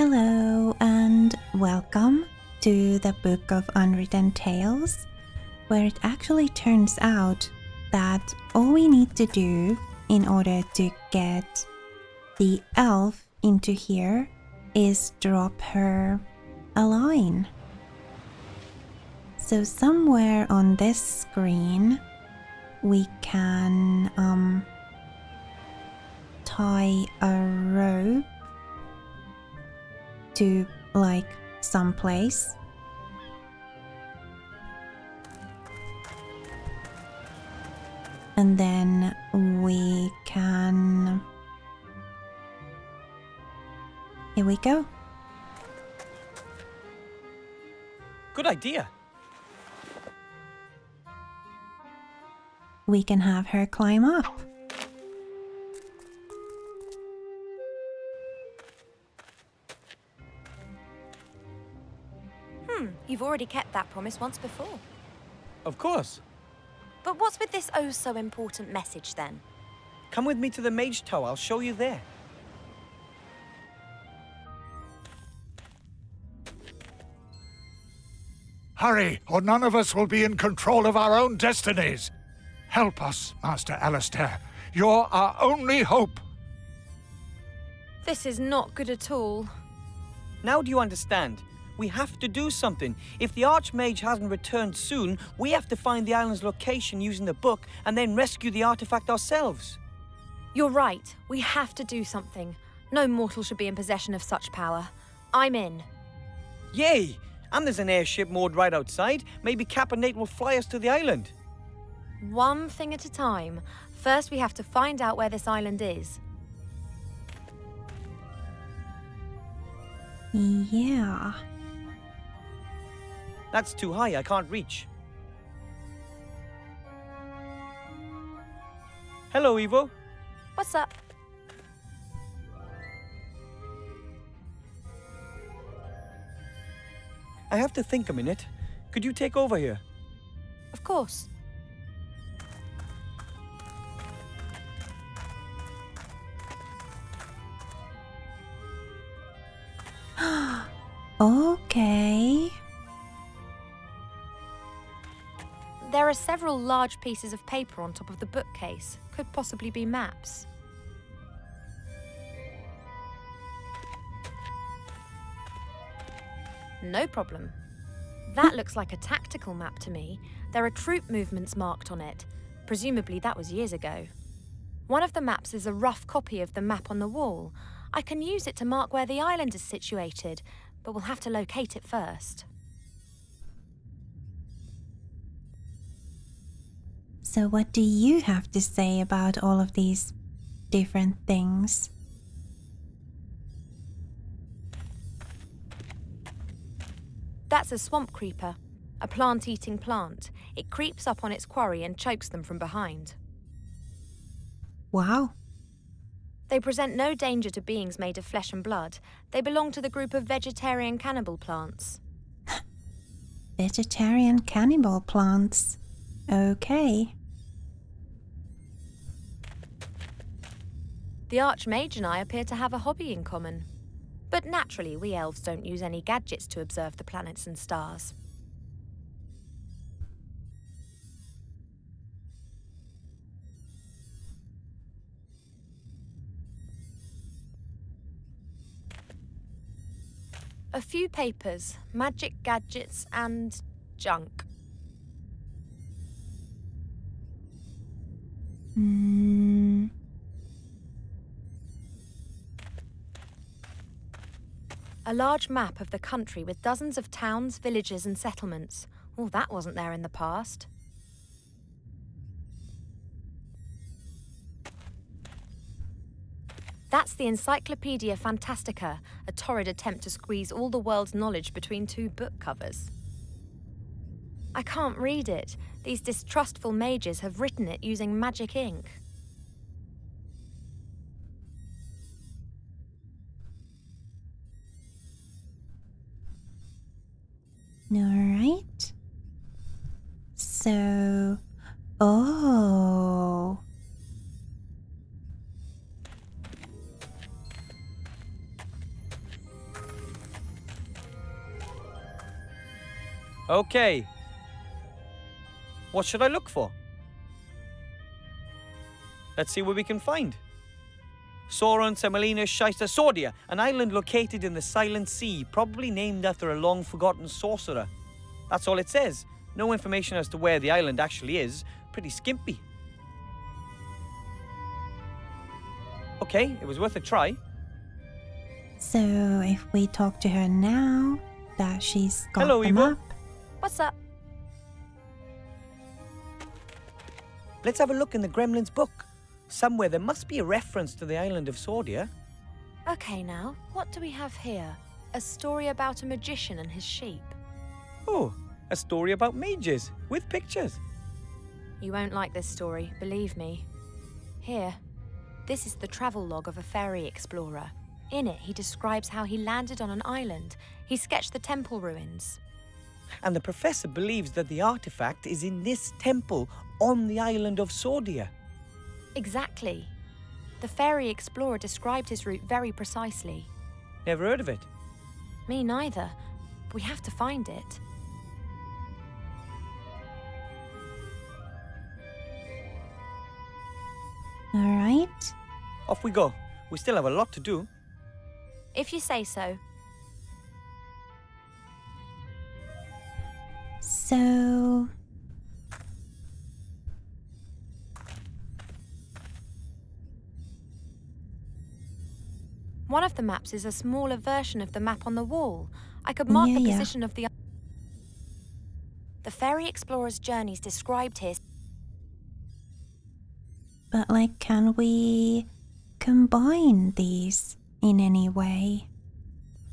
Hello and welcome to the Book of Unwritten Tales, where it actually turns out that all we need to do in order to get the elf into here is drop her a line. So somewhere on this screen we can tie a rope to like someplace. And then we can... Here we go. Good idea. We can have her climb up. You've already kept that promise once before. Of course. But what's with this oh so important message then? Come with me to the Mage Tower. I'll show you there. Hurry, or none of us will be in control of our own destinies. Help us, Master Alistair. You're our only hope. This is not good at all. Now do you understand? We have to do something. If the Archmage hasn't returned soon, we have to find the island's location using the book and then rescue the artifact ourselves. You're right. We have to do something. No mortal should be in possession of such power. I'm in. Yay! And there's an airship moored right outside. Maybe Cap and Nate will fly us to the island. One thing at a time. First, we have to find out where this island is. Yeah. That's too high. I can't reach. Hello, Evo. What's up? I have to think a minute. Could you take over here? Of course. Okay. There are several large pieces of paper on top of the bookcase. Could possibly be maps. No problem. That looks like a tactical map to me. There are troop movements marked on it. Presumably that was years ago. One of the maps is a rough copy of the map on the wall. I can use it to mark where the island is situated, but we'll have to locate it first. So what do you have to say about all of these different things? That's a swamp creeper, a plant-eating plant. It creeps up on its quarry and chokes them from behind. Wow. They present no danger to beings made of flesh and blood. They belong to the group of vegetarian cannibal plants. Vegetarian cannibal plants. Okay. The Archmage and I appear to have a hobby in common. But naturally, we elves don't use any gadgets to observe the planets and stars. A few papers, magic gadgets, and junk. A large map of the country with dozens of towns, villages, and settlements. Oh, that wasn't there in the past. That's the Encyclopedia Fantastica, a torrid attempt to squeeze all the world's knowledge between two book covers. I can't read it. These distrustful mages have written it using magic ink. Alright. So... Oh... Okay. What should I look for? Let's see what we can find. Sauron, Semolina, Shysta, Sordia, an island located in the Silent Sea, probably named after a long-forgotten sorcerer. That's all it says. No information as to where the island actually is. Pretty skimpy. Okay, it was worth a try. So if we talk to her now that she's got Hello, the Eva. map, What's up? Let's have a look in the Gremlin's book. Somewhere there must be a reference to the island of Sordia. Okay, now, what do we have here? A story about a magician and his sheep. Oh, a story about mages, with pictures. You won't like this story, believe me. Here, this is the travel log of a fairy explorer. In it, he describes how he landed on an island. He sketched the temple ruins. And the professor believes that the artifact is in this temple on the island of Sordia. Exactly. The fairy explorer described his route very precisely. Never heard of it. Me neither. We have to find it. alright? Off we go. We still have a lot to do. If you say so. So... One of the maps is a smaller version of the map on the wall. I could mark the Yeah. position of the... The fairy explorer's journeys described here... But like, can we combine these in any way?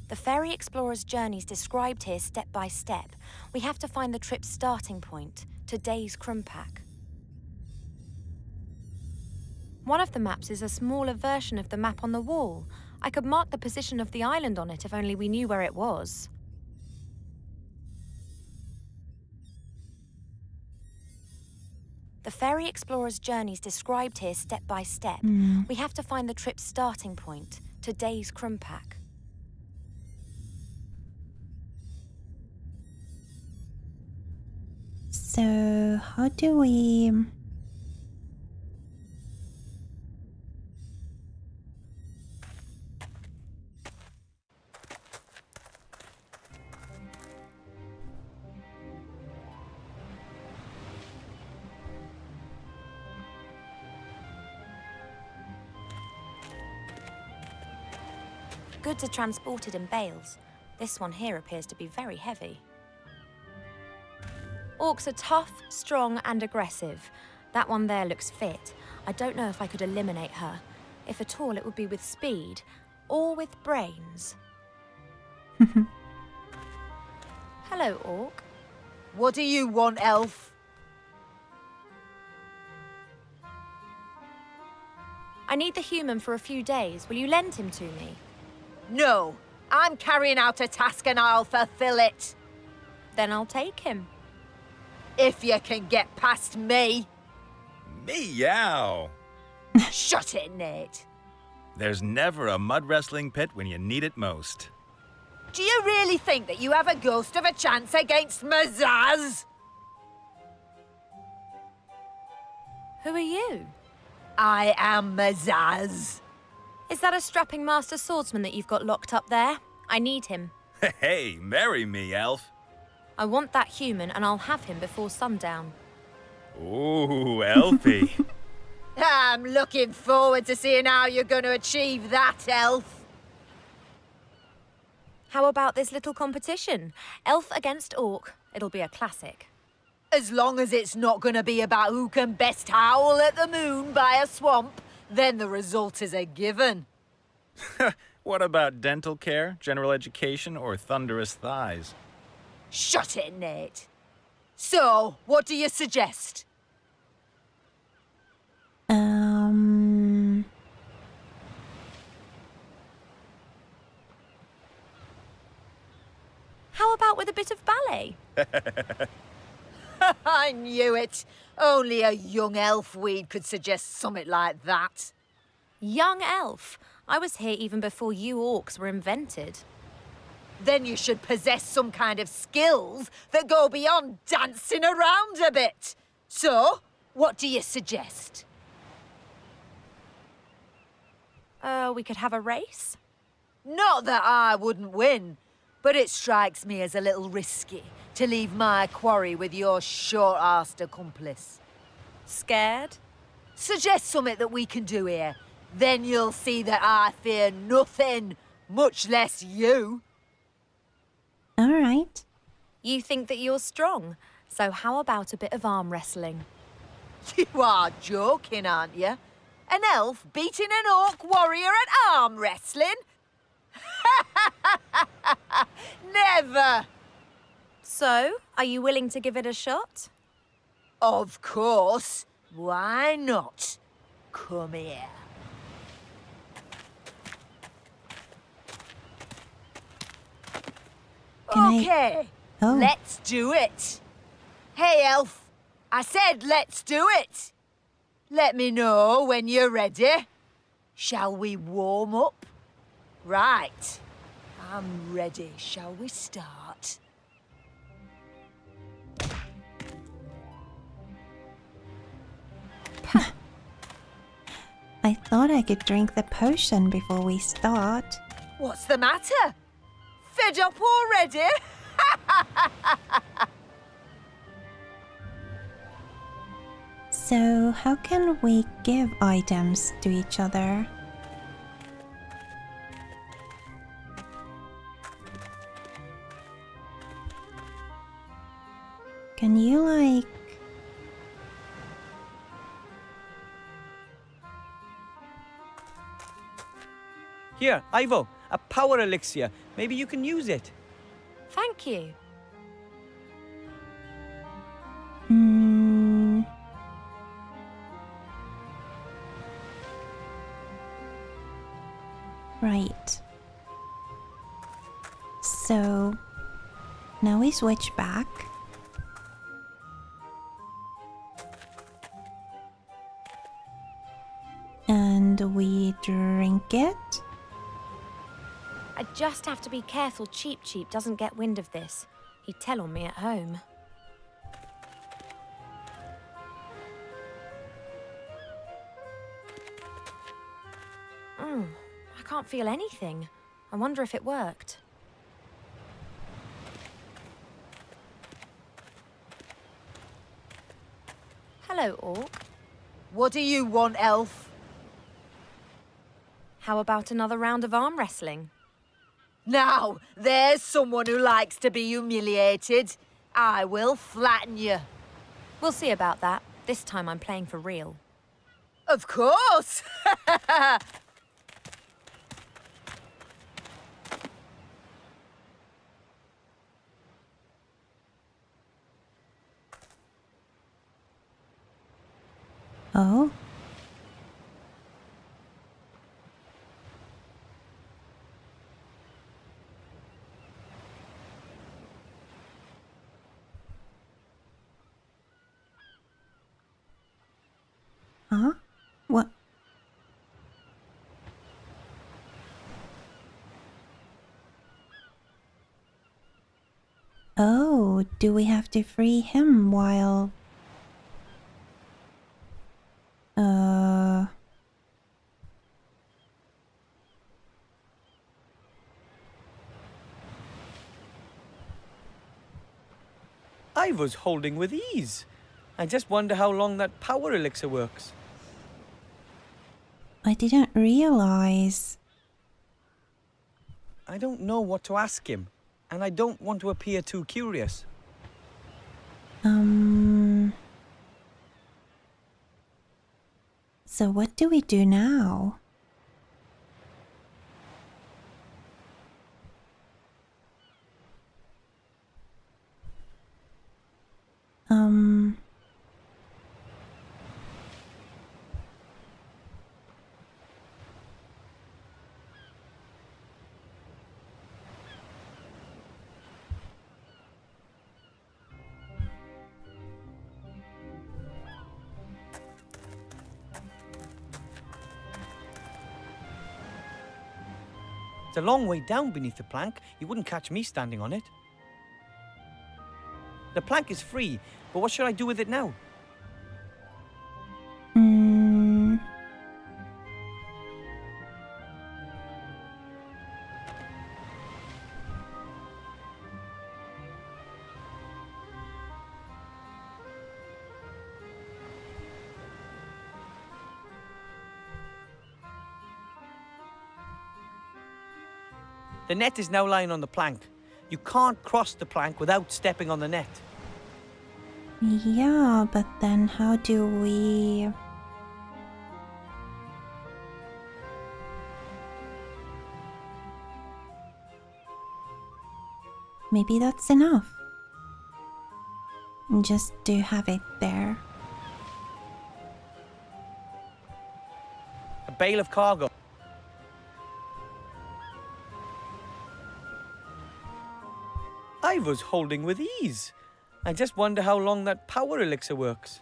The fairy explorer's journeys described here step by step. We have to find the trip's starting point, today's Krumpak. One of the maps is a smaller version of the map on the wall. I could mark the position of the island on it if only we knew where it was. The fairy explorer's journeys described here step by step. We have to find the trip's starting point, today's Krumpak. So, how do we... Goods are transported in bales. This one here appears to be very heavy. Orcs are tough, strong, and aggressive. That one there looks fit. I don't know if I could eliminate her. If at all, it would be with speed, or with brains. Hello, Orc. What do you want, elf? I need the human for a few days. Will you lend him to me? No, I'm carrying out a task and I'll fulfill it. Then I'll take him. If you can get past me. Meow! Shut it, Nate. There's never a mud wrestling pit when you need it most. Do you really think that you have a ghost of a chance against Mazaz? Who are you? I am Mazaz. Is that a strapping master swordsman that you've got locked up there? I need him. Hey, marry me, elf. I want that human and I'll have him before sundown. Ooh, elfie. I'm looking forward to seeing how you're going to achieve that, elf. How about this little competition? Elf against orc. It'll be a classic. As long as it's not going to be about who can best howl at the moon by a swamp, then the result is a given. What about dental care, general education, or thunderous thighs? Shut it, Nate. So, what do you suggest? How about with a bit of ballet? I knew it. Only a young elf weed could suggest something like that. Young elf. I was here even before you orcs were invented. then you should possess some kind of skills that go beyond dancing around a bit. So, what do you suggest? We could have a race? Not that I wouldn't win, but it strikes me as a little risky to leave my quarry with your short-arsed accomplice. Scared? Suggest something that we can do here. Then you'll see that I fear nothing, much less you. All right. You think that you're strong, so how about a bit of arm wrestling? You are joking, aren't you? An elf beating an orc warrior at arm wrestling? Never! So, are you willing to give it a shot? Of course. Why not? Come here. Can Okay, Oh. let's do it. Hey, elf. I said let's do it. Let me know when you're ready. Shall we warm up? Right. I'm ready. Shall we start? I thought I could drink the potion before we start. What's the matter? Fed up already? So, how can we give items to each other? Can you, like... Here, Ivo, a power elixir. Maybe you can use it. Thank you. Hmm... Right. So, now we switch back. And we drink it. I just have to be careful Cheep Cheep doesn't get wind of this. He'd tell on me at home. I can't feel anything. I wonder if it worked. Hello, Orc. What do you want, elf? How about another round of arm wrestling? Now, there's someone who likes to be humiliated. I will flatten you. We'll see about that. This time I'm playing for real. Of course! Oh? Huh? What? Oh, do we have to free him while... Ivo's holding with ease. I just wonder how long that power elixir works. I didn't realize... I don't know what to ask him, and I don't want to appear too curious. So what do we do now? It's a long way down beneath the plank. You wouldn't catch me standing on it. The plank is free, but what should I do with it now? The net is now lying on the plank. You can't cross the plank without stepping on the net. Yeah, but then how do we... Maybe that's enough. Just to have it there. A bale of cargo. I was holding with ease. I just wonder how long that power elixir works.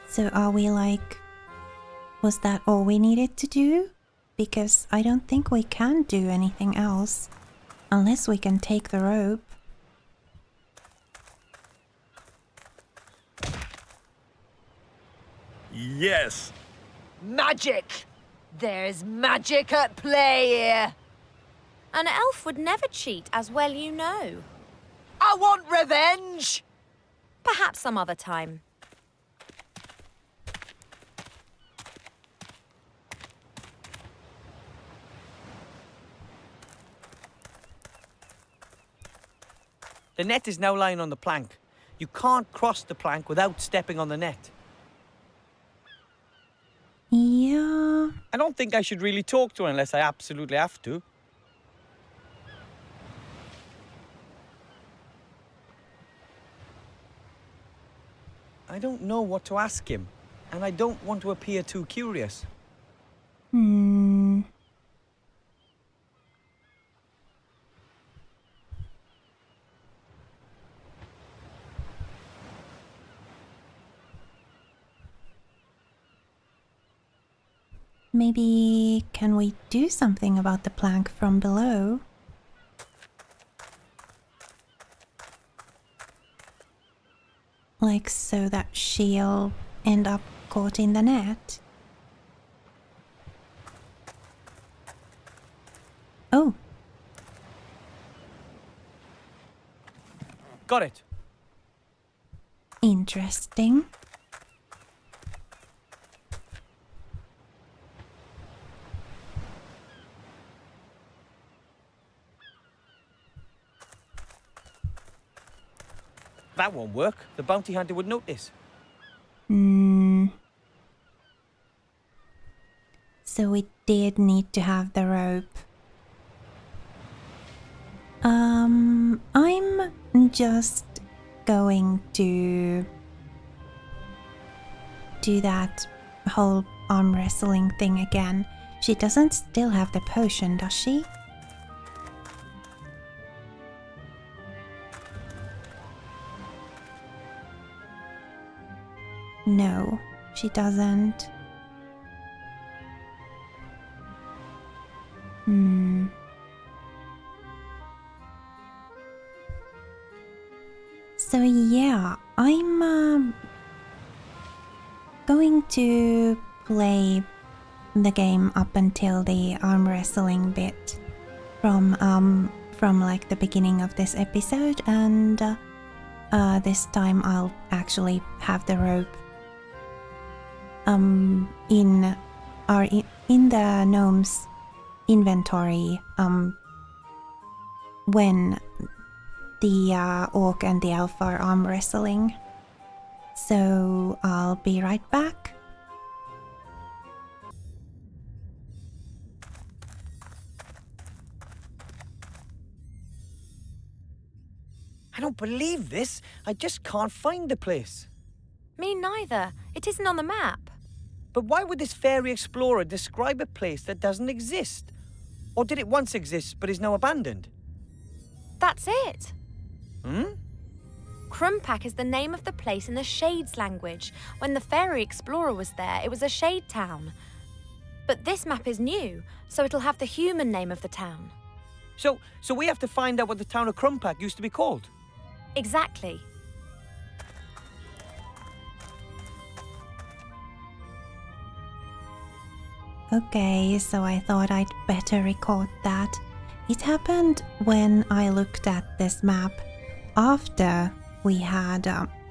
So are we like... Was that all we needed to do? Because I don't think we can do anything else. Unless we can take the rope. Yes! Magic! There's magic at play here. An elf would never cheat, as well you know. I want revenge! Perhaps some other time. The net is now lying on the plank. You can't cross the plank without stepping on the net. Yeah... I don't think I should really talk to her unless I absolutely have to. I don't know what to ask him, and I don't want to appear too curious. Maybe can we do something about the plank from below? Like so that she'll end up caught in the net? Oh, Got it. interesting. That won't work. The bounty hunter would notice. So we did need to have the rope. I'm just going to do that whole arm wrestling thing again. She doesn't still have the potion, does she? No, she doesn't. So yeah, I'm going to play the game up until the arm wrestling bit from like the beginning of this episode, and this time I'll actually have the rope in the gnome's inventory when the orc and the elf are arm wrestling. So I'll be right back. I don't believe this. I just can't find the place. Me neither. It isn't on the map. But why would this fairy explorer describe a place that doesn't exist? Or did it once exist but is now abandoned? That's it. Krumpak is the name of the place in the Shades language. When the fairy explorer was there, it was a shade town. But this map is new, so it'll have the human name of the town. So we have to find out what the town of Krumpak used to be called. Exactly. Okay, so I thought I'd better record that. It happened when I looked at this map after we had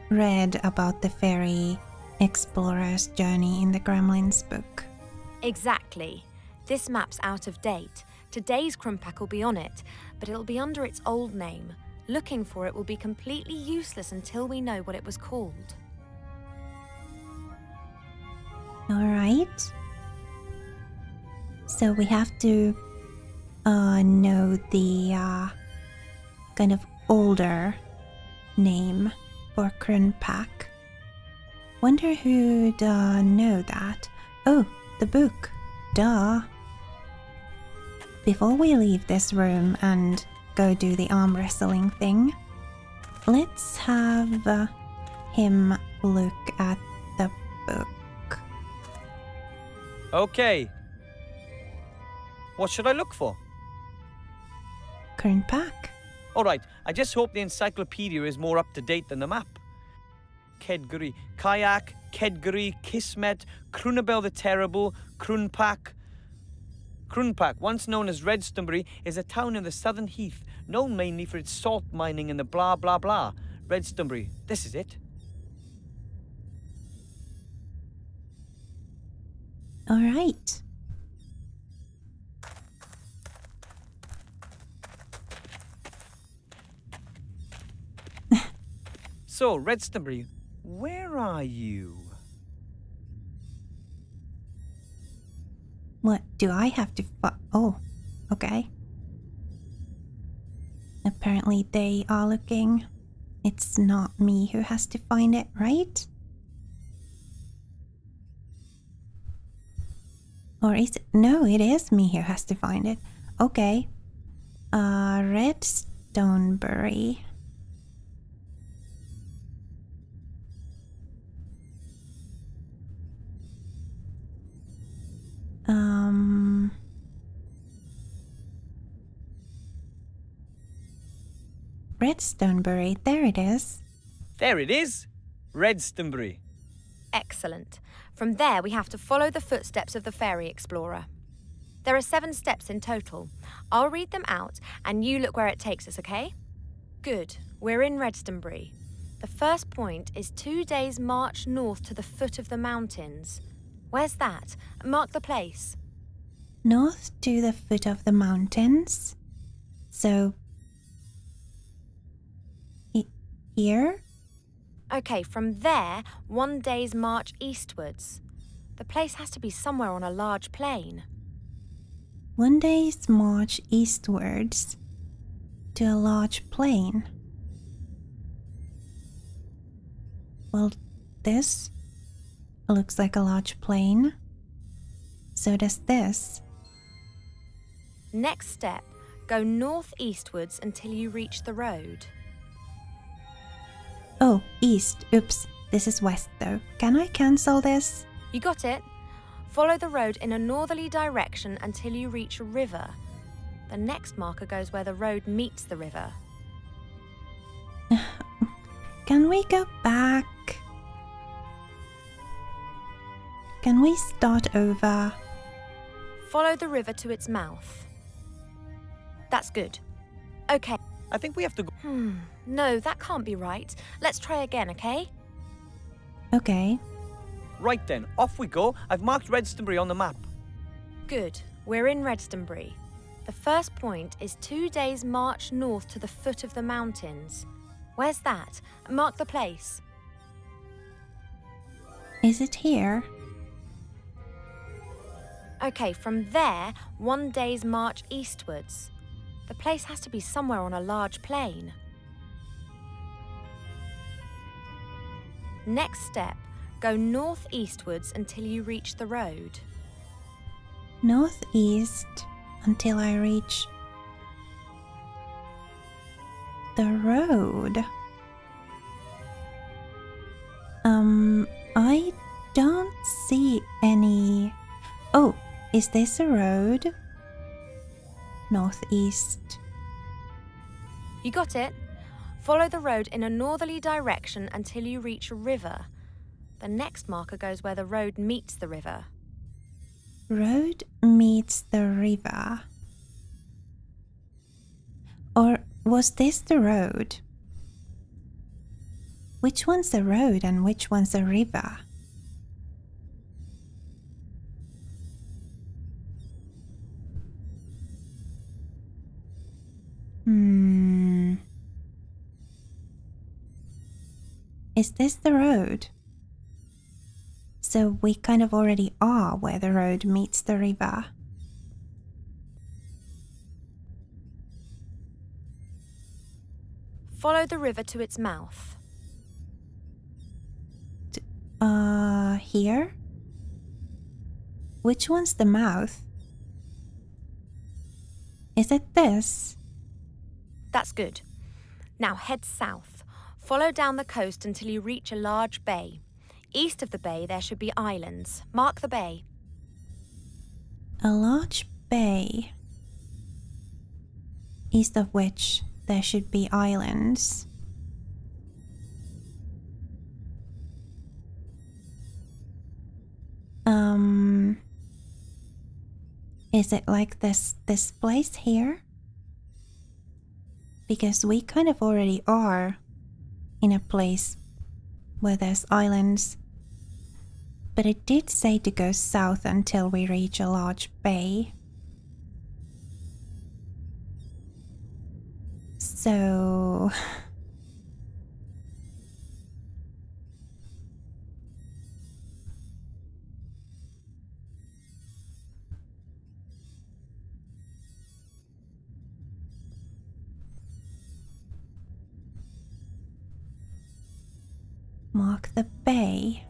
read about the fairy explorer's journey in the Gremlins book. Exactly. This map's out of date. Today's Krumpak will be on it, but it'll be under its old name. Looking for it will be completely useless until we know what it was called. Alright. So we have to know the kind of older name for Krumpak. Wonder who'd know that. Oh, the book. Duh. Before we leave this room and go do the arm wrestling thing, let's have him look at the book. Okay. What should I look for? Krumpak. All right, I just hope the encyclopedia is more up to date than the map. Kedguri, Kayak, Kedguri, Kismet, Krunabel the Terrible, Krumpak. Krumpak, once known as Redstonbury, is a town in the Southern Heath, known mainly for its salt mining and the blah blah blah. Redstonbury, this is it. Alright. So, Redstonbury, where are you? What do I have to oh, okay. Apparently they are looking. It's not me who has to find it, right? Or is it? No, it is me who has to find it. Okay. Redstonbury. Redstonbury, there it is. There it is. Redstonbury. Excellent. From there, we have to follow the footsteps of the fairy explorer. There are 7 steps in total. I'll read them out, and you look where it takes us, okay? Good. We're in Redstonbury. The first point is 2 days' march north to the foot of the mountains. Where's that? Mark the place. North to the foot of the mountains. So, here? Okay, from there, 1 day's march eastwards. The place has to be somewhere on a large plain. 1 day's march eastwards to a large plain. Well, this looks like a large plain. So does this. Next step, go northeastwards until you reach the road. Oh, east. Oops. This is west though. Can I cancel this? You got it? Follow the road in a northerly direction until you reach a river. The next marker goes where the road meets the river. Can we go back? Can we start over? Follow the river to its mouth. That's good. Okay. I think we have to go. No, that can't be right. Let's try again, okay? Okay. Right then, off we go. I've marked Redstonbury on the map. Good. We're in Redstonbury. The first point is 2 days' march north to the foot of the mountains. Where's that? Mark the place. Is it here? Okay, from there, 1 day's march eastwards. The place has to be somewhere on a large plain. Next step, go northeastwards until you reach the road. Northeast until I reach the road. I don't see any... Oh, is this a road? Northeast. You got it? Follow the road in a northerly direction until you reach a river. The next marker goes where the road meets the river. Road meets the river. Or was this the road? Which one's a road and which one's a river? Is this the road? So we kind of already are where the road meets the river. Follow the river to its mouth. Here? Which one's the mouth? Is it this? That's good. Now head south. Follow down the coast until you reach a large bay. East of the bay there should be islands. Mark the bay. A large bay, east of which there should be islands. Is it like this place here? Because we kind of already are in a place where there's islands. But it did say to go south until we reach a large bay. So... Mark the bay.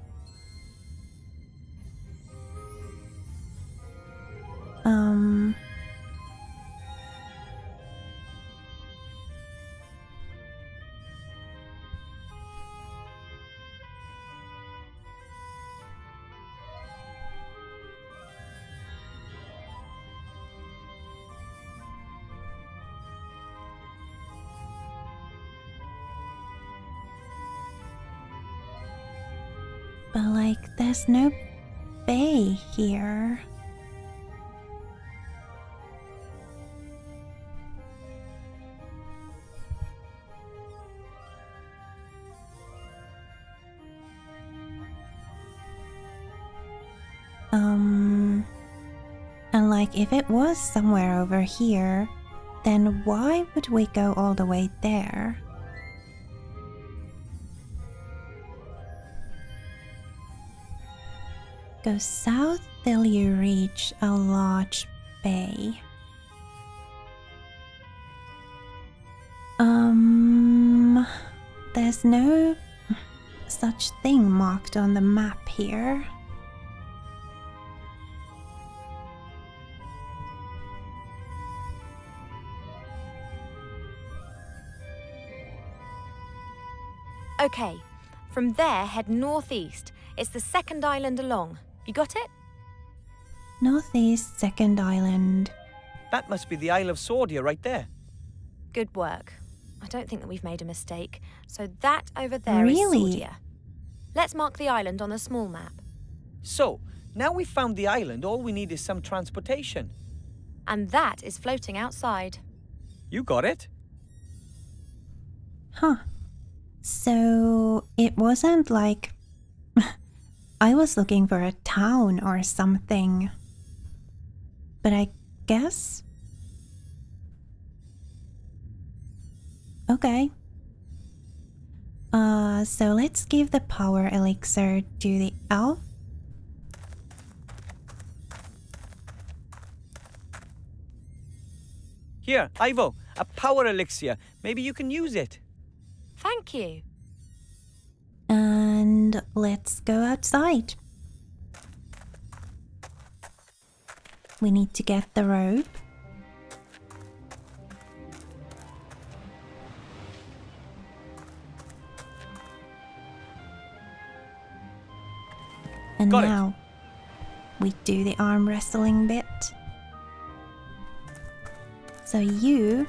But like, there's no bay here. And like, if it was somewhere over here, then why would we go all the way there? Go south till you reach a large bay. There's no such thing marked on the map here. Okay, from there head northeast. It's the second island along. You got it? Northeast second island. That must be the Isle of Sordia right there. Good work. I don't think that we've made a mistake. So that over there Really? is Sordia. Let's mark the island on a small map. So, now we've found the island, all we need is some transportation. And that is floating outside. You got it? Huh. So it wasn't like I was looking for a town or something. But I guess... Okay. So let's give the power elixir to the elf. Here, Ivo, a power elixir. Maybe you can use it. Thank you. And let's go outside. We need to get the rope. And Got it. now we do the arm wrestling bit. So you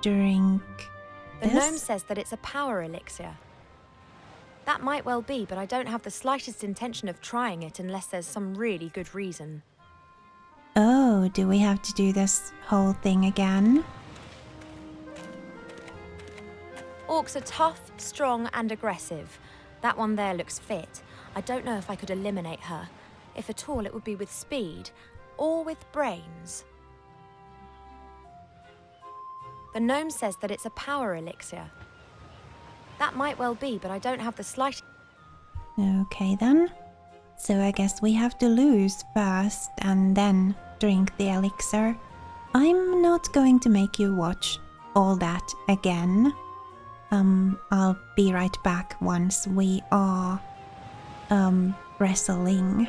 drink The gnome this. says that it's a power elixir. That might well be, but I don't have the slightest intention of trying it unless there's some really good reason. Oh, do we have to do this whole thing again? Orcs are tough, strong, and aggressive. That one there looks fit. I don't know if I could eliminate her. If at all, it would be with speed or with brains. The gnome says that it's a power elixir. That might well be, but I don't have the slightest... Okay then. So I guess we have to lose first and then drink the elixir. I'm not going to make you watch all that again. I'll be right back once we are wrestling.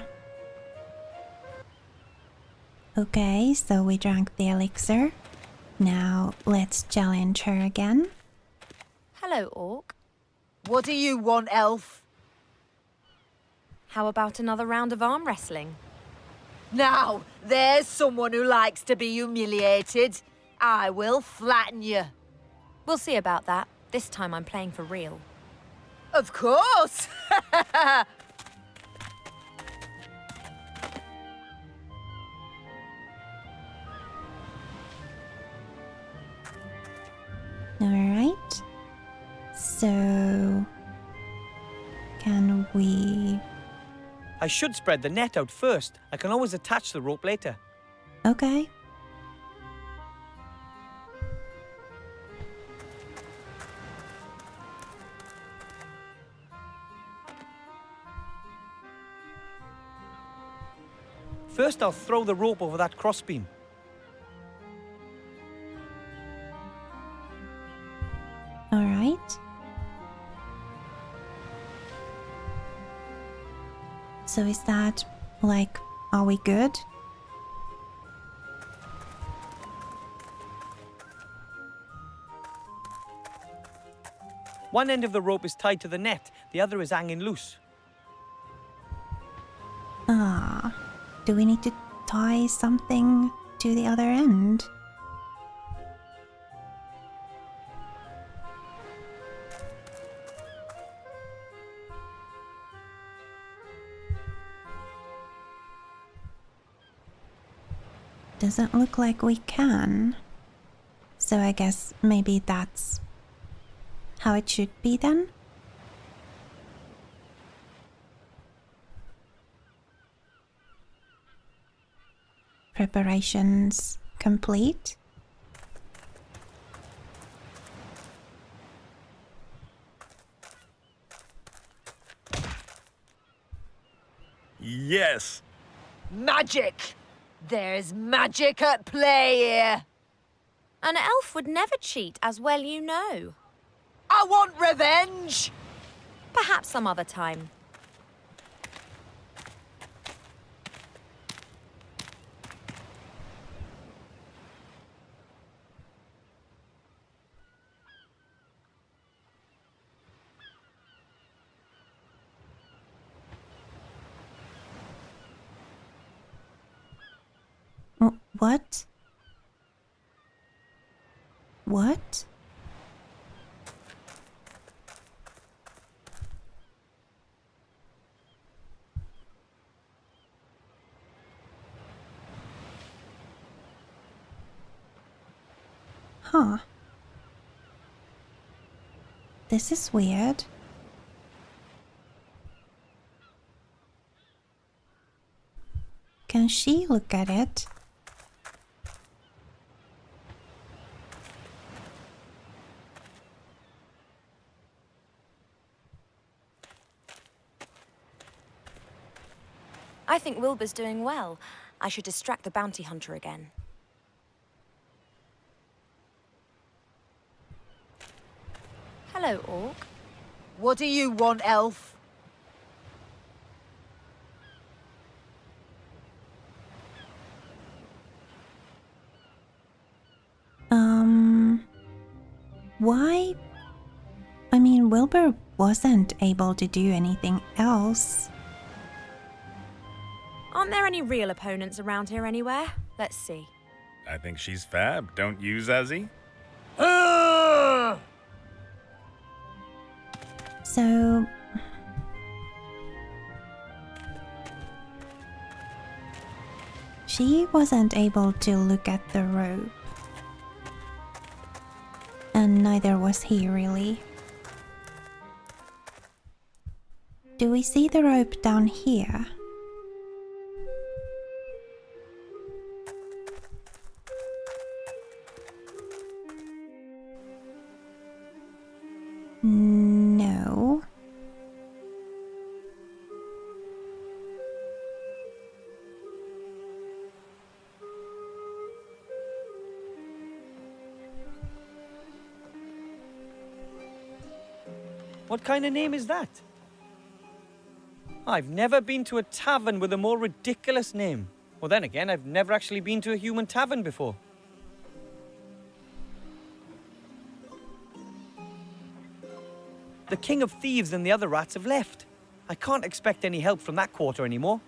Okay, so we drank the elixir. Now let's challenge her again. Hello, Orc. What do you want, Elf? How about another round of arm wrestling? Now, there's someone who likes to be humiliated. I will flatten you. We'll see about that. This time I'm playing for real. Of course! Alright. So... can we... I should spread the net out first. I can always attach the rope later. Okay. First, I'll throw the rope over that crossbeam. Alright. So is that, like, are we good? One end of the rope is tied to the net, the other is hanging loose. Ah, do we need to tie something to the other end? Doesn't look like we can. So I guess maybe that's how it should be then? Preparations complete. Yes! Magic! There's magic at play here. An elf would never cheat, as well you know. I want revenge! Perhaps some other time. What? What? Huh. This is weird. Can she look at it? I think Wilbur's doing well. I should distract the bounty hunter again. Hello, Orc. What do you want, Elf? Why? I mean, Wilbur wasn't able to do anything else. Aren't there any real opponents around here anywhere? Let's see. I think she's fab, don't you, Zazzy? So... she wasn't able to look at the rope. And neither was he, really. Do we see the rope down here? No. What kind of name is that? I've never been to a tavern with a more ridiculous name. Well, then again, I've never actually been to a human tavern before. The King of Thieves and the other rats have left. I can't expect any help from that quarter anymore.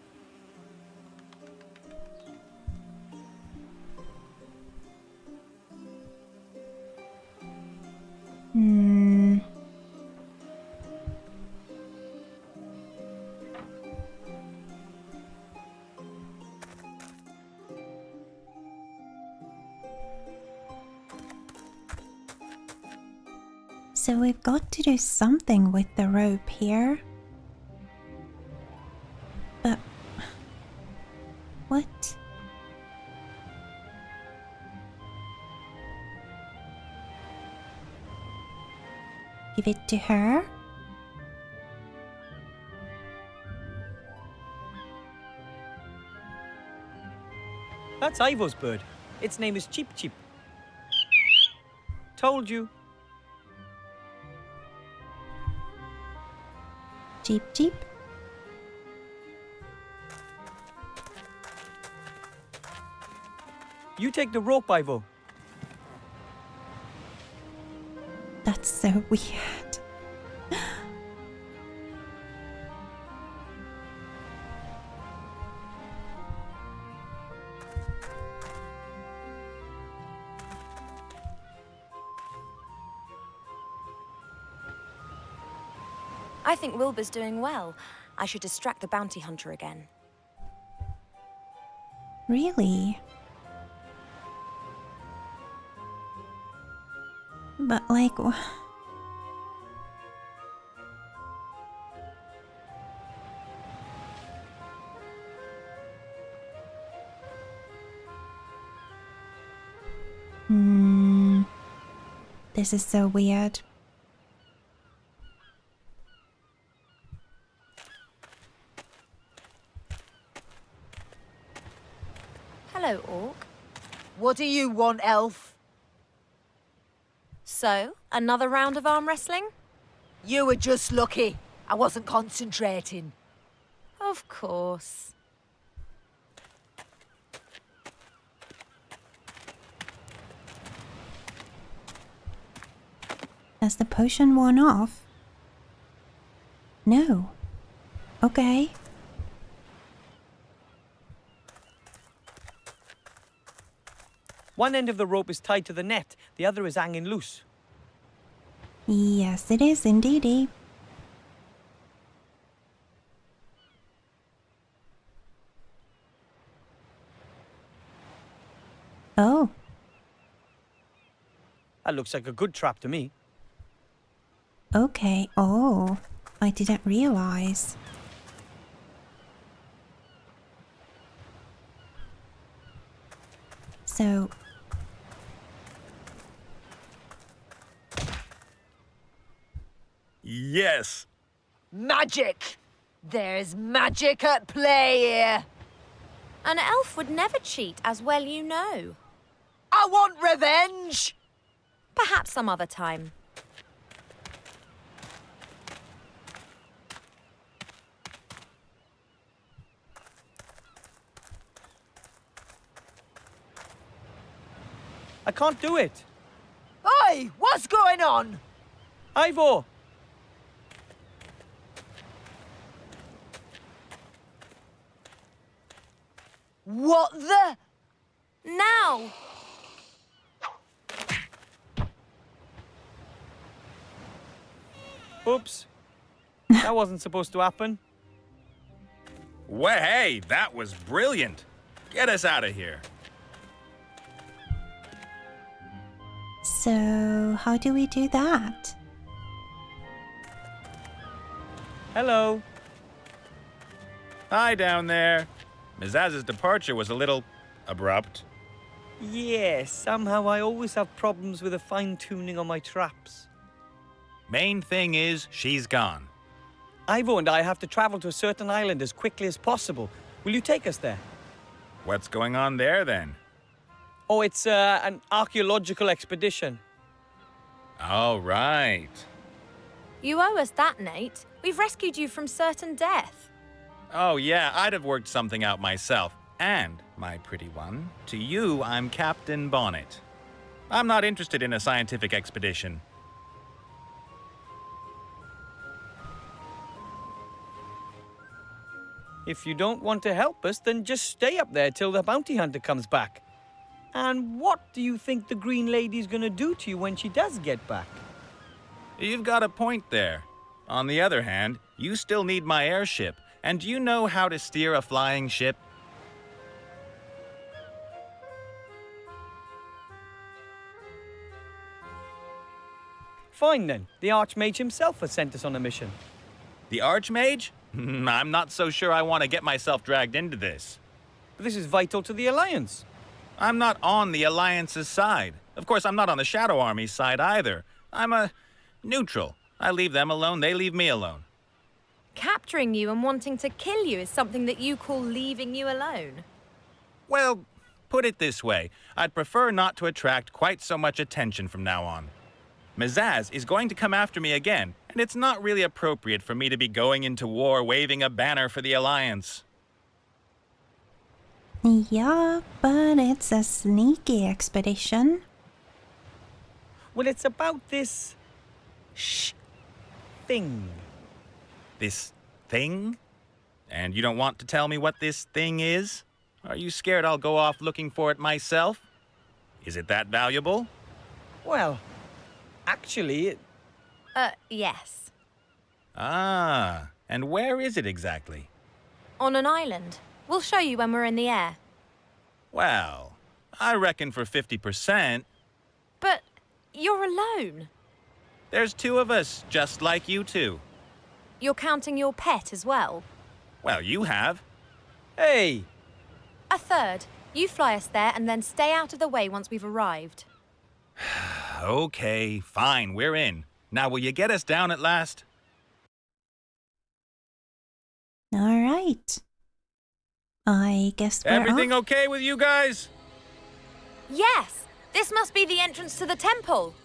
So we've got to do something with the rope here. But... what? Give it to her? That's Ivo's bird. Its name is Cheep Cheep. Told you. Jeep Jeep? You take the rope, Ivo. That's so weird. I think Wilbur's doing well. I should distract the bounty hunter again. Really? But like... This is so weird. Hello, Orc. What do you want, Elf? So, another round of arm wrestling? You were just lucky. I wasn't concentrating. Of course. Has the potion worn off? No. Okay. One end of the rope is tied to the net, the other is hanging loose. Yes, it is indeedy. Oh. That looks like a good trap to me. Okay. Oh. I didn't realize. So... Yes! Magic! There's magic at play here. An elf would never cheat, as well you know. I want revenge! Perhaps some other time. I can't do it. Hey, what's going on? Ivor! What the? Now! Oops. That wasn't supposed to happen. Well, hey, that was brilliant. Get us out of here. So, how do we do that? Hello. Hi down there. Mizaz's departure was a little abrupt. Yes, somehow I always have problems with the fine-tuning on my traps. Main thing is, she's gone. Ivor and I have to travel to a certain island as quickly as possible. Will you take us there? What's going on there, then? Oh, it's an archaeological expedition. All right. You owe us that, Nate. We've rescued you from certain death. Oh, yeah, I'd have worked something out myself. And, my pretty one, to you, I'm Captain Bonnet. I'm not interested in a scientific expedition. If you don't want to help us, then just stay up there till the bounty hunter comes back. And what do you think the Green Lady's gonna do to you when she does get back? You've got a point there. On the other hand, you still need my airship. And do you know how to steer a flying ship? Fine then, the Archmage himself has sent us on a mission. The Archmage? I'm not so sure I want to get myself dragged into this. But this is vital to the Alliance. I'm not on the Alliance's side. Of course, I'm not on the Shadow Army's side either. I'm a neutral. I leave them alone, they leave me alone. Capturing you and wanting to kill you is something that you call leaving you alone. Well, put it this way. I'd prefer not to attract quite so much attention from now on. Mizaz is going to come after me again, and it's not really appropriate for me to be going into war waving a banner for the Alliance. Yeah, but it's a sneaky expedition. Well, it's about this... thing. This thing? And you don't want to tell me what this thing is? Are you scared I'll go off looking for it myself? Is it that valuable? Well, actually, Yes. Ah, and where is it exactly? On an island. We'll show you when we're in the air. Well, I reckon for 50%. But you're alone. There's two of us, just like you two. You're counting your pet as well. Well, you have. hey, A third. You fly us there and then stay out of the way once we've arrived. Okay, fine, we're in. Now, will you get us down at last? All right. I guess we're Everything off. okay with you guys? Yes! This must be the entrance to the temple.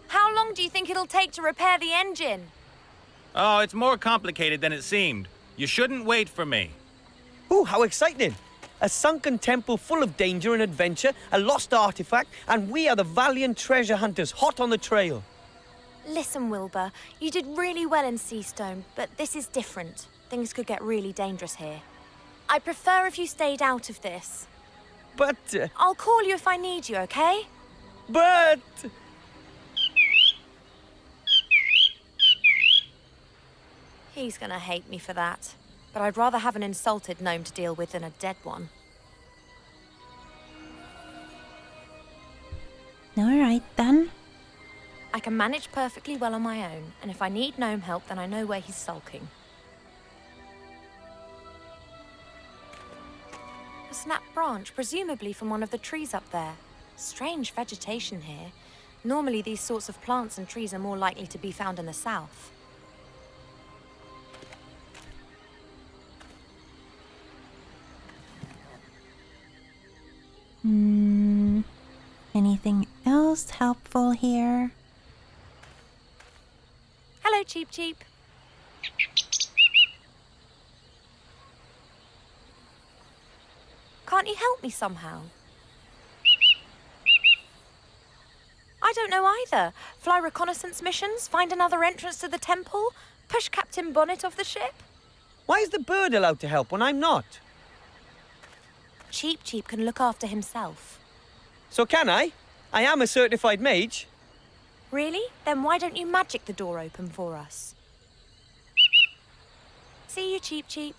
How long do you think it'll take to repair the engine? Oh, it's more complicated than it seemed. You shouldn't wait for me. ooh, how exciting! A sunken temple full of danger and adventure, a lost artifact, and we are the valiant treasure hunters hot on the trail. Listen, Wilbur, you did really well in Seastone, but this is different. Things could get really dangerous here. I prefer if you stayed out of this. But, I'll call you if I need you, okay? but... He's gonna hate me for that. But I'd rather have an insulted gnome to deal with than a dead one. All right then. I can manage perfectly well on my own, and if I need gnome help, then I know where he's sulking. A snapped branch, presumably from one of the trees up there. Strange vegetation here. Normally these sorts of plants and trees are more likely to be found in the south. Anything else helpful here? Hello, Cheep Cheep. Can't you help me somehow? I don't know either. Fly reconnaissance missions, find another entrance to the temple, push Captain Bonnet off the ship? Why is the bird allowed to help when I'm not? Cheap Cheap can look after himself. So can I? I am a certified mage. Really? Then why don't you magic the door open for us? See you, Cheap Cheap.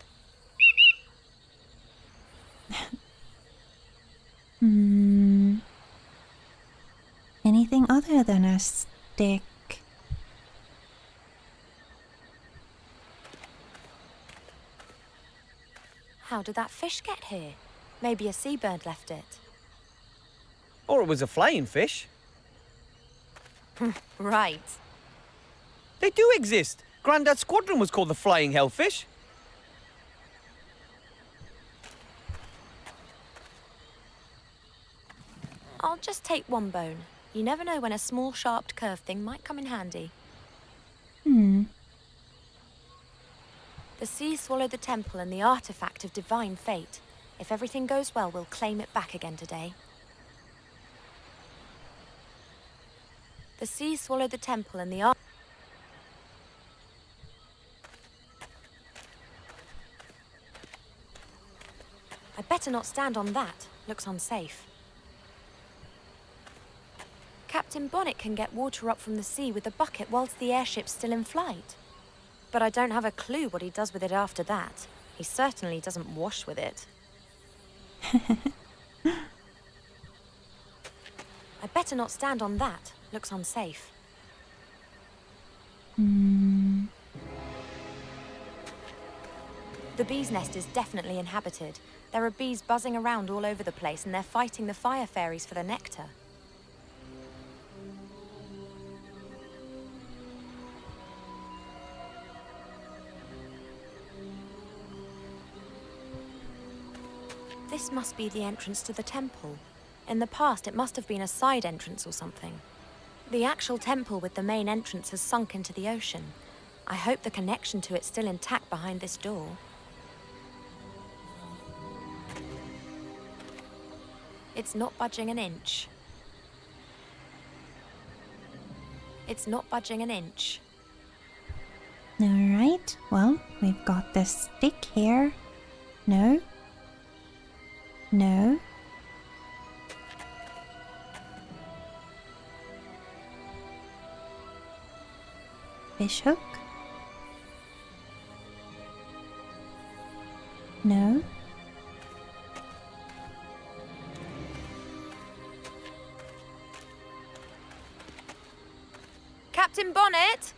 Anything other than a stick? How did that fish get here? Maybe a seabird left it. Or it was a flying fish. Right. They do exist. Grandad's squadron was called the Flying Hellfish. I'll just take one bone. You never know when a small, sharp, curved thing might come in handy. The sea swallowed the temple and the artifact of divine fate. If everything goes well, we'll claim it back again today. The sea swallowed the temple and the I'd better not stand on that. Looks unsafe. Captain Bonnet can get water up from the sea with a bucket whilst the airship's still in flight. But I don't have a clue what he does with it after that. He certainly doesn't wash with it. I'd better not stand on that. Looks unsafe. The bee's nest is definitely inhabited. There are bees buzzing around all over the place and they're fighting the fire fairies for the nectar. This must be the entrance to the temple. In the past, it must have been a side entrance or something. The actual temple with the main entrance has sunk into the ocean. I hope the connection to it's still intact behind this door. It's not budging an inch. It's not budging an inch. Alright, well, we've got the stick here. No. No. Fish hook. No. Captain Bonnet?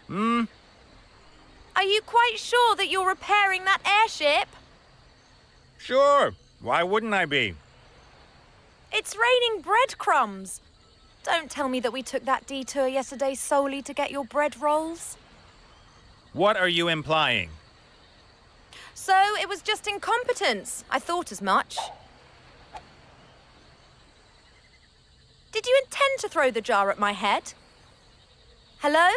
Are you quite sure that you're repairing that airship? Sure. Why wouldn't I be? It's raining breadcrumbs. Don't tell me that we took that detour yesterday solely to get your bread rolls. What are you implying? So it was just incompetence. I thought as much. Did you intend to throw the jar at my head? Hello?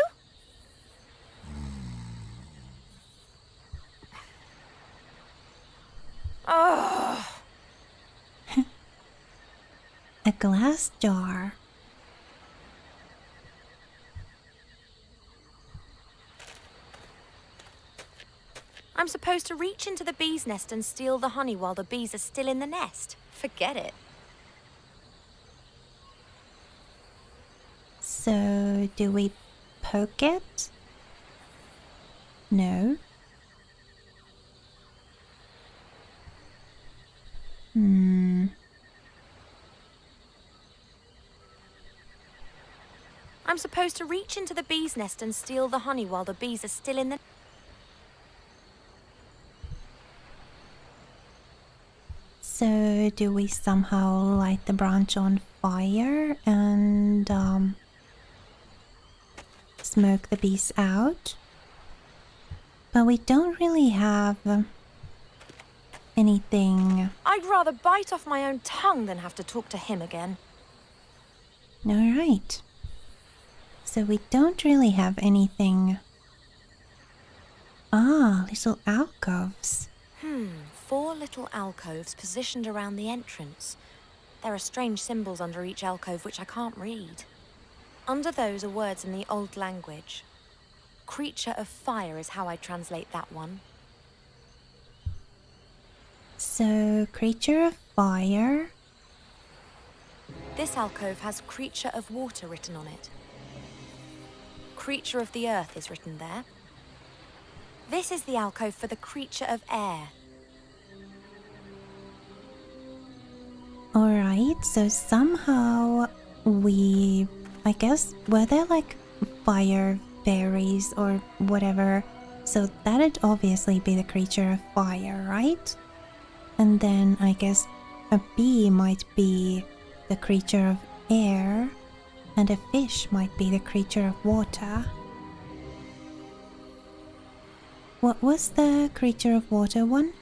Oh. A glass jar. I'm supposed to reach into the bee's nest and steal the honey while the bees are still in the nest. Forget it. So, do we poke it? No. I'm supposed to reach into the bee's nest and steal the honey while the bees are still in the... So, do we somehow light the branch on fire and smoke the bees out? But we don't really have anything. I'd rather bite off my own tongue than have to talk to him again. Alright. So we don't really have anything. Ah, little alcoves. 4 little alcoves positioned around the entrance. There are strange symbols under each alcove which I can't read. Under those are words in the old language. Creature of fire is how I translate that one. So, creature of fire. This alcove has creature of water written on it. Creature of the earth is written there. This is the alcove for the creature of air. Alright, so somehow I guess, were there like fire fairies or whatever? So that'd obviously be the creature of fire, right? And then I guess a bee might be the creature of air, and a fish might be the creature of water. What was the creature of water one?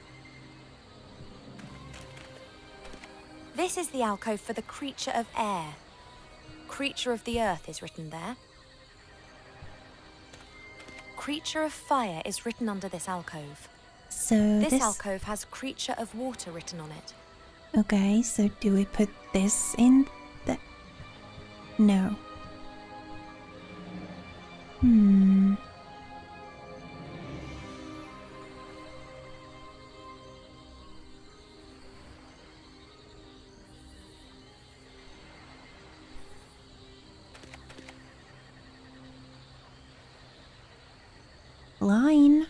This is the alcove for the creature of air. Creature of the earth is written there. Creature of fire is written under this alcove. So This alcove has creature of water written on it. Okay, so do we put this in the... No. Line.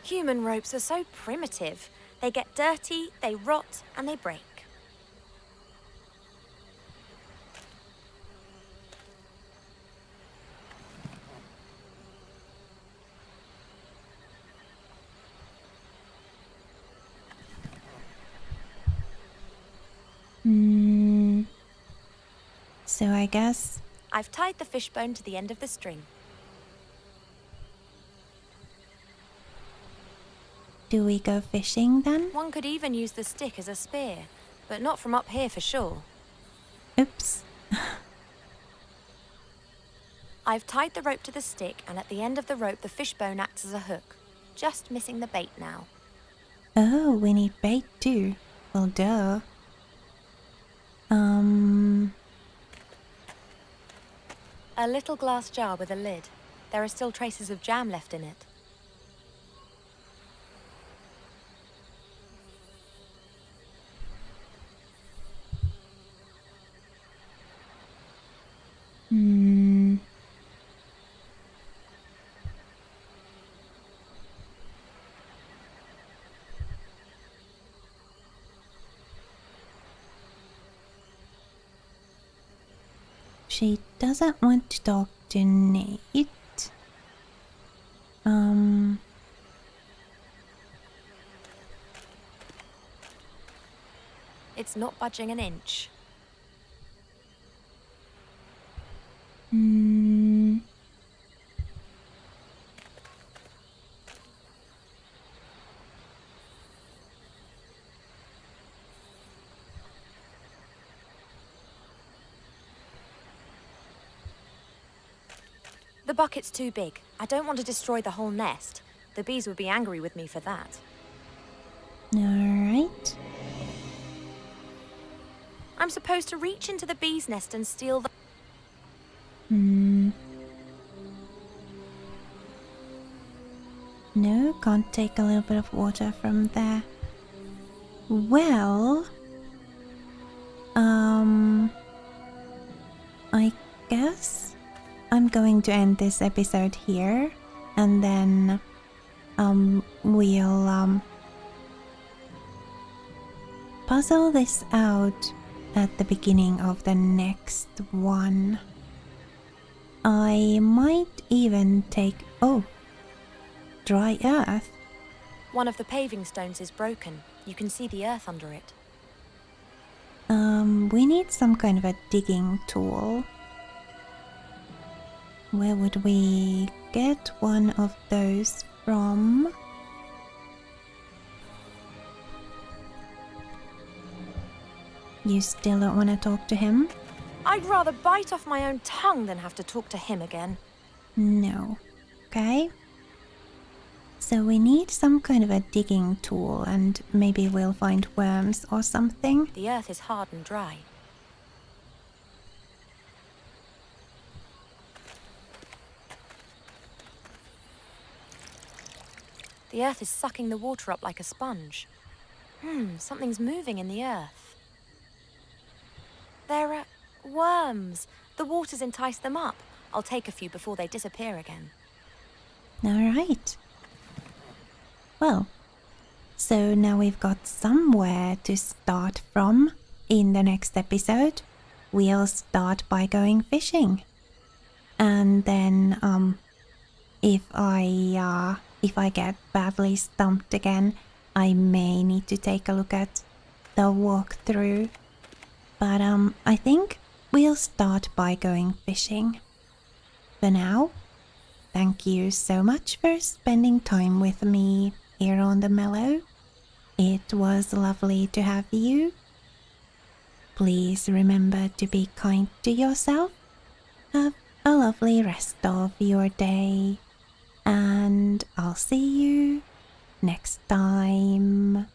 Human ropes are so primitive. They get dirty, they rot, and they break. So I guess... I've tied the fishbone to the end of the string. Do we go fishing then? One could even use the stick as a spear, but not from up here for sure. Oops. I've tied the rope to the stick, and at the end of the rope the fishbone acts as a hook. Just missing the bait now. Oh, we need bait too. Well, duh. A little glass jar with a lid. There are still traces of jam left in it. She doesn't want to talk to Nate. It's not budging an inch. The bucket's too big. I don't want to destroy the whole nest. The bees would be angry with me for that. Alright. I'm supposed to reach into the bee's nest and steal the... No, can't take a little bit of water from there. Well... I guess I'm going to end this episode here, and then we'll puzzle this out at the beginning of the next one. I might even take... Oh! Dry earth. One of the paving stones is broken. You can see the earth under it. We need some kind of a digging tool. Where would we get one of those from? You still don't want to talk to him? I'd rather bite off my own tongue than have to talk to him again. No. Okay. So we need some kind of a digging tool and maybe we'll find worms or something. The earth is hard and dry. The earth is sucking the water up like a sponge. Something's moving in the earth. There are worms. The water's enticed them up. I'll take a few before they disappear again. Alright. Well, so now we've got somewhere to start from. In the next episode, we'll start by going fishing. And then, if I get badly stumped again, I may need to take a look at the walkthrough. But I think we'll start by going fishing. For now, thank you so much for spending time with me here on the Mellow. It was lovely to have you. Please remember to be kind to yourself. Have a lovely rest of your day. And I'll see you next time.